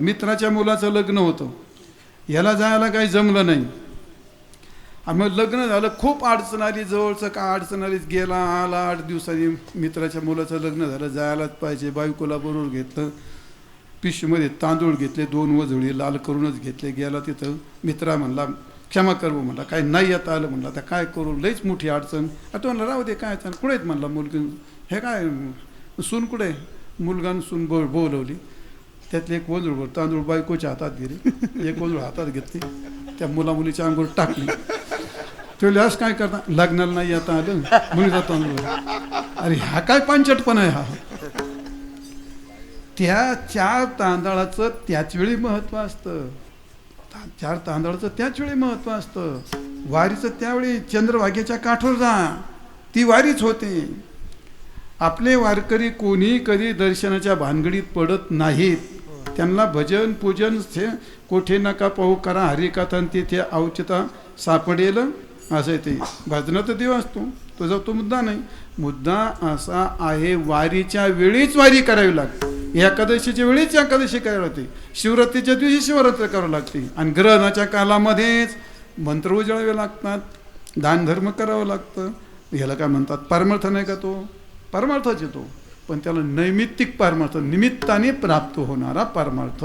मित्राच्या मुलाचं लग्न होतं, याला जायला काही जमलं नाही. मग लग्न झालं, खूप अडचण आली, जवळचं का अडचण आलीच, गेला आला 8 दिवसांनी मित्राच्या मुलाचं लग्न झालं, जायलाच पाहिजे. बायकोला बरोबर घेतलं, पिशवीमध्ये तांदूळ घेतले, 2 वजळी लाल करूनच घेतले. गेला तिथं, मित्रा म्हणला क्षमा करू, म्हणला काय नाही येता आलं, म्हणलं आता काय करू, लईच मोठी अडचण. आता म्हणलं राहू दे, काय अडचण, कुठे आहेत म्हणला मुलगी, हे काय सून कुठे, मुलगानं सून बोलवली. त्यातले एक वजूळ तांदूळ बायकोच्या हातात गेले, एक वजूळ हातात घेतली, त्या मुलीच्या अंगावर टाकली. ते आज काय करता, लग्नाला नाही येता आलं, मुलीचा तांदूळ. अरे हा काय पांचटपणा आहे हा. त्या 4 तांदळाचं त्याच वेळी महत्व असतं, 4 तांदळाचं त्याच वेळी महत्व असतं. वारीचं त्यावेळी चंद्रभागेच्या काठावर जा, ती वारीच होते. आपले वारकरी कोणी कधी दर्शनाच्या भानगडीत पडत नाहीत. त्यांना भजन पूजन कोठे नका पाहू करा हरिकथन, तिथे अवचिता सापडेल असं ते. भजनाचा देव असतो, तुझा तो मुद्दा नाही. मुद्दा असा आहे, वारीच्या वेळीच वारी करावी लागते, एकादशीच्या वेळीच एकादशी करावी लागते, शिवरात्रीच्या दिवशी शिवरात्री करावी लागते, आणि ग्रहणाच्या कालामध्येच मंत्र उजळावे लागतात, दानधर्म करावं लागतं. ह्याला काय म्हणतात, परमार्थ नाही का, तो परमार्थच येतो, पण त्याला नैमित्तिक परमार्थ, निमित्ताने प्राप्त होणारा परमार्थ.